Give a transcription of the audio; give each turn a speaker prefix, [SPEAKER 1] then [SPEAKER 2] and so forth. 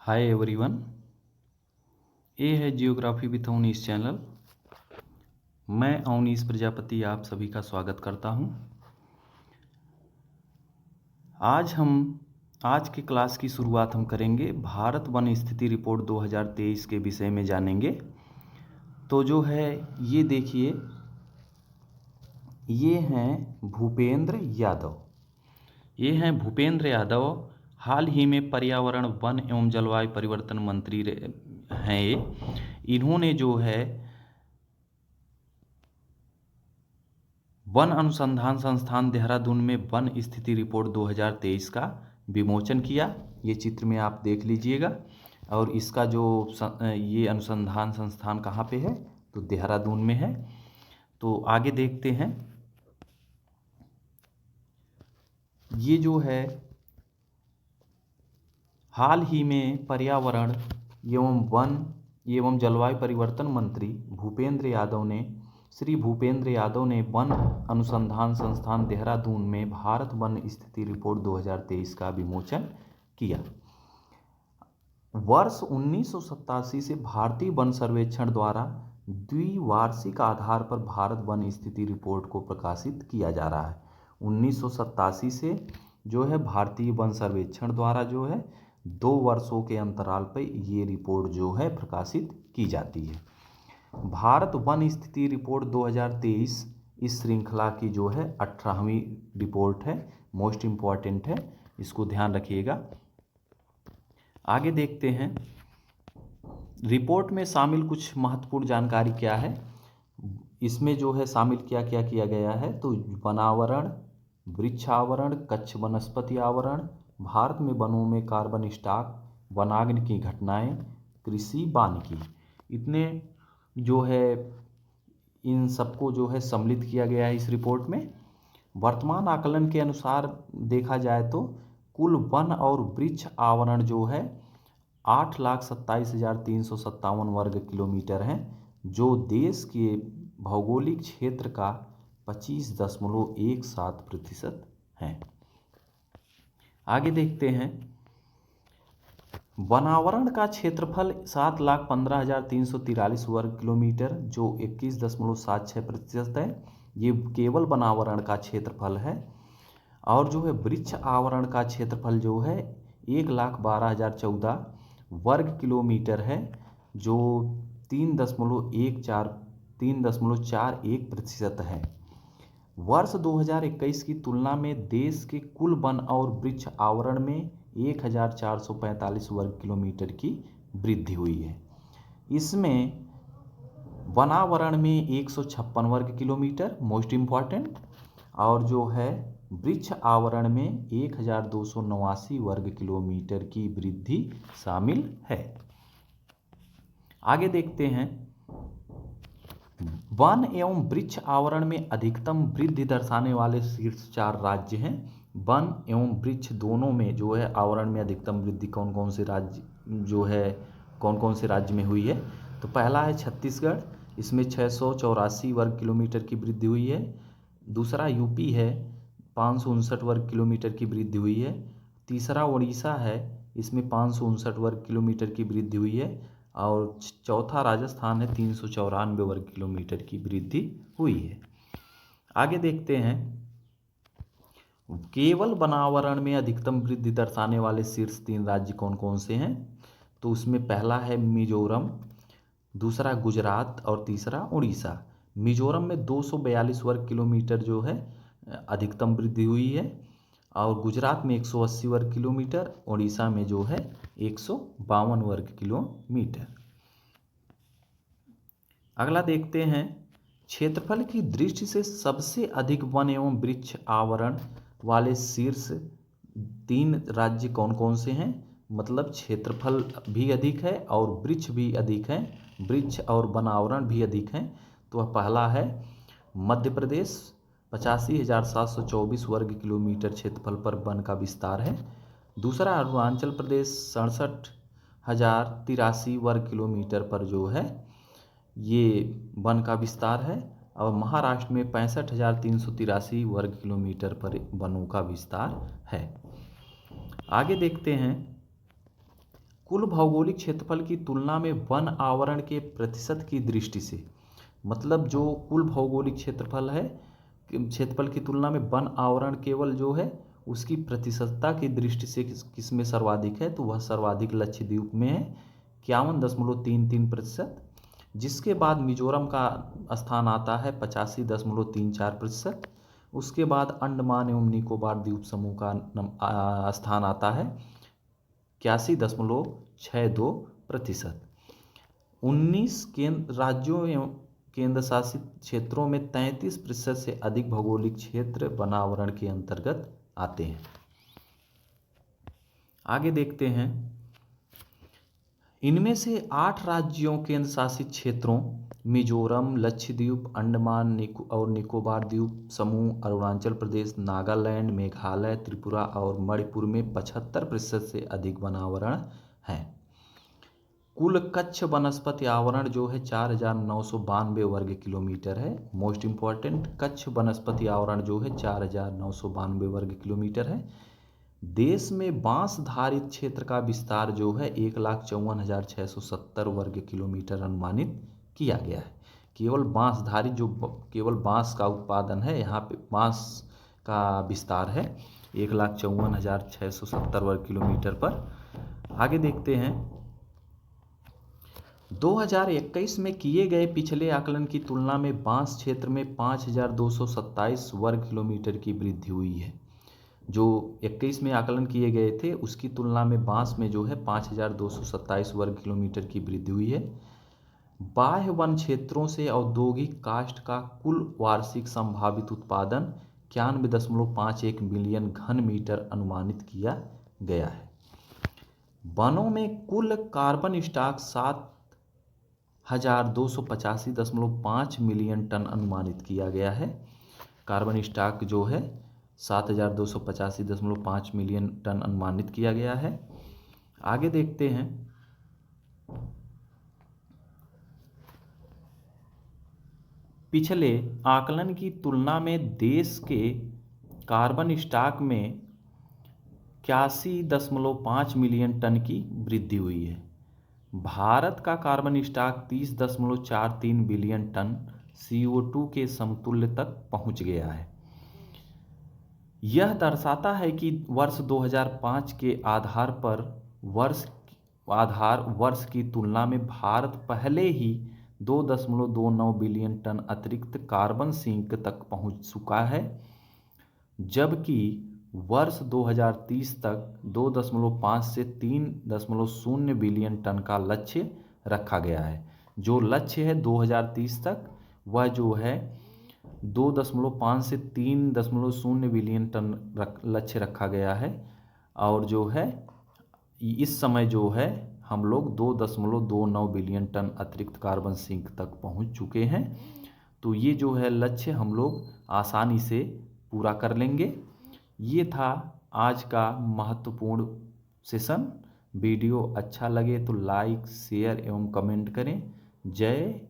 [SPEAKER 1] Hi everyone, ये है geography with Awanish channel. मैं अवनीश प्रजापति आप सभी का स्वागत करता हूं। आज की क्लास की शुरुआत हम करेंगे भारत वन स्थिति रिपोर्ट 2023 के विषय में जानेंगे। तो जो है ये देखिए, ये हैं भूपेंद्र यादव। हाल ही में पर्यावरण, वन एवं जलवायु परिवर्तन मंत्री हैं ये। इन्होंने जो है वन अनुसंधान संस्थान देहरादून में वन स्थिति रिपोर्ट 2023 का विमोचन किया। ये चित्र में आप देख लीजिएगा। और इसका जो ये अनुसंधान संस्थान कहाँ पे है, तो देहरादून में है। तो आगे देखते हैं। ये जो है हाल ही में पर्यावरण एवं वन एवं जलवायु परिवर्तन मंत्री श्री भूपेंद्र यादव ने वन अनुसंधान संस्थान देहरादून में भारत वन स्थिति रिपोर्ट 2023 का विमोचन किया। वर्ष 1987 से भारतीय वन सर्वेक्षण द्वारा द्विवार्षिक आधार पर भारत वन स्थिति रिपोर्ट को प्रकाशित किया जा रहा है। 1987 से जो है भारतीय वन सर्वेक्षण द्वारा जो है 2 वर्षों के अंतराल पर ये रिपोर्ट जो है प्रकाशित की जाती है। भारत वन स्थिति रिपोर्ट 2023 इस श्रृंखला की जो है 18वीं रिपोर्ट है, मोस्ट इम्पॉर्टेंट है, इसको ध्यान रखिएगा। आगे देखते हैं। रिपोर्ट में शामिल कुछ महत्वपूर्ण जानकारी क्या है, इसमें जो है शामिल क्या किया गया है। तो वनावरण, वृक्षावरण, कच्छ वनस्पति आवरण, भारत में वनों में कार्बन स्टॉक, वनाग्नि की घटनाएं, कृषि वानिकी, इतने जो है इन सबको जो है सम्मिलित किया गया है इस रिपोर्ट में। वर्तमान आकलन के अनुसार देखा जाए तो कुल वन और वृक्ष आवरण जो है 8,27,357 वर्ग किलोमीटर हैं, जो देश के भौगोलिक क्षेत्र का 25.17% है। आगे देखते हैं। वनावरण का क्षेत्रफल 7,15,343 वर्ग किलोमीटर, जो 21.76% है। ये केवल वनावरण का क्षेत्रफल है। और जो है वृक्ष आवरण का क्षेत्रफल जो है 1,12,014 वर्ग किलोमीटर है, जो 3.41% है। वर्ष 2021 की तुलना में देश के कुल वन और वृक्ष आवरण में 1,445 वर्ग किलोमीटर की वृद्धि हुई है। इसमें वनावरण में 156 वर्ग किलोमीटर, मोस्ट इम्पॉर्टेंट, और जो है वृक्ष आवरण में 1,289 वर्ग किलोमीटर की वृद्धि शामिल है। आगे देखते हैं। वन एवं वृक्ष आवरण में अधिकतम वृद्धि दर्शाने वाले शीर्ष 4 राज्य हैं। वन एवं वृक्ष दोनों में जो है आवरण में अधिकतम वृद्धि कौन कौन से राज्य में हुई है। तो पहला है छत्तीसगढ़, इसमें 684 वर्ग किलोमीटर की वृद्धि हुई है। दूसरा यूपी है, 559 वर्ग किलोमीटर की वृद्धि हुई है। तीसरा उड़ीसा है, इसमें 559 वर्ग किलोमीटर की वृद्धि हुई है। और चौथा राजस्थान है, 394 वर्ग किलोमीटर की वृद्धि हुई है। आगे देखते हैं। केवल वनावरण में अधिकतम वृद्धि दर्शाने वाले शीर्ष 3 राज्य कौन कौन से हैं। तो उसमें पहला है मिजोरम, दूसरा गुजरात और तीसरा उड़ीसा। मिजोरम में 242 वर्ग किलोमीटर जो है अधिकतम वृद्धि हुई है, और गुजरात में 180 वर्ग किलोमीटर, उड़ीसा में जो है 152 वर्ग किलोमीटर। अगला देखते हैं। क्षेत्रफल की दृष्टि से सबसे अधिक वन एवं वृक्ष आवरण वाले शीर्ष 3 राज्य कौन कौन से हैं। मतलब क्षेत्रफल भी अधिक है और वृक्ष भी अधिक है, वृक्ष और वन आवरण भी अधिक हैं। तो पहला है मध्य प्रदेश, 85,724 वर्ग किलोमीटर क्षेत्रफल पर वन का विस्तार है। दूसरा अरुणाचल प्रदेश, 67,083 वर्ग किलोमीटर पर जो है ये वन का विस्तार है। और महाराष्ट्र में 65,383 वर्ग किलोमीटर पर वनों का विस्तार है। आगे देखते हैं। कुल भौगोलिक क्षेत्रफल की तुलना में वन आवरण के प्रतिशत की दृष्टि से, मतलब जो कुल भौगोलिक क्षेत्रफल है, क्षेत्रफल की तुलना में वन आवरण केवल जो है उसकी प्रतिशतता की दृष्टि से किस में सर्वाधिक है, तो वह सर्वाधिक लक्षद्वीप में है 51.33%। जिसके बाद मिजोरम का स्थान आता है 85.34%। उसके बाद अंडमान एवं निकोबार द्वीप समूह का स्थान आता है 81.62%। 19 केंद्र राज्यों एवं केंद्र शासित क्षेत्रों में 33% से अधिक भौगोलिक क्षेत्र वनावरण के अंतर्गत आते हैं। आगे देखते हैं, इनमें से 8 राज्यों केंद्र शासित क्षेत्रों मिजोरम, लक्षद्वीप, अंडमान और निकोबार द्वीप समूह, अरुणाचल प्रदेश, नागालैंड, मेघालय, त्रिपुरा और मणिपुर में 75% से अधिक वनावरण है। कुल कच्छ वनस्पति आवरण जो है 4,992 वर्ग किलोमीटर है। मोस्ट इम्पॉर्टेंट, कच्छ वनस्पति आवरण जो है 4,992 वर्ग किलोमीटर है। देश में बांस धारित क्षेत्र का विस्तार जो है 1,54,670 वर्ग किलोमीटर अनुमानित किया गया है। केवल बांस धारित, जो केवल बांस का उत्पादन है, यहाँ पे बांस का विस्तार है 1,54,670 वर्ग किलोमीटर पर। आगे देखते हैं, 2021 में किए गए पिछले आकलन की तुलना में बांस क्षेत्र में 5,227 वर्ग किलोमीटर की वृद्धि हुई है। जो 21 में आकलन किए गए थे उसकी तुलना में बांस में जो है 5,227 वर्ग किलोमीटर की वृद्धि हुई है। बाह्य वन क्षेत्रों से औद्योगिक काष्ठ का कुल वार्षिक संभावित उत्पादन 91.51 मिलियन घन मीटर अनुमानित किया गया है। वनों में कुल कार्बन स्टॉक 7,285.5 मिलियन टन अनुमानित किया गया है। कार्बन स्टॉक जो है 7,285.5 मिलियन टन अनुमानित किया गया है। आगे देखते हैं, पिछले आकलन की तुलना में देश के कार्बन स्टॉक में 81.5 मिलियन टन की वृद्धि हुई है। भारत का carbon stock 30.43 billion ton CO2 के समतुल्य तक पहुंच गया है। यह दर्शाता है कि वर्ष 2005 के आधार वर्ष की तुलना में भारत पहले ही 2.29 बिलियन टन अतिरिक्त कार्बन सिंक तक पहुंच चुका है, जबकि वर्ष 2030 तक 2.5 से 3.0 बिलियन टन का लक्ष्य रखा गया है। जो लक्ष्य है 2030 तक, वह जो है 2.5 से 3.0 बिलियन टन लक्ष्य रखा गया है। और जो है इस समय जो है हम लोग 2.29 बिलियन टन अतिरिक्त कार्बन सिंक तक पहुंच चुके हैं। तो ये जो है लक्ष्य हम लोग आसानी से पूरा कर लेंगे। ये था आज का महत्वपूर्ण सेशन। वीडियो अच्छा लगे तो लाइक, शेयर एवं कमेंट करें। जय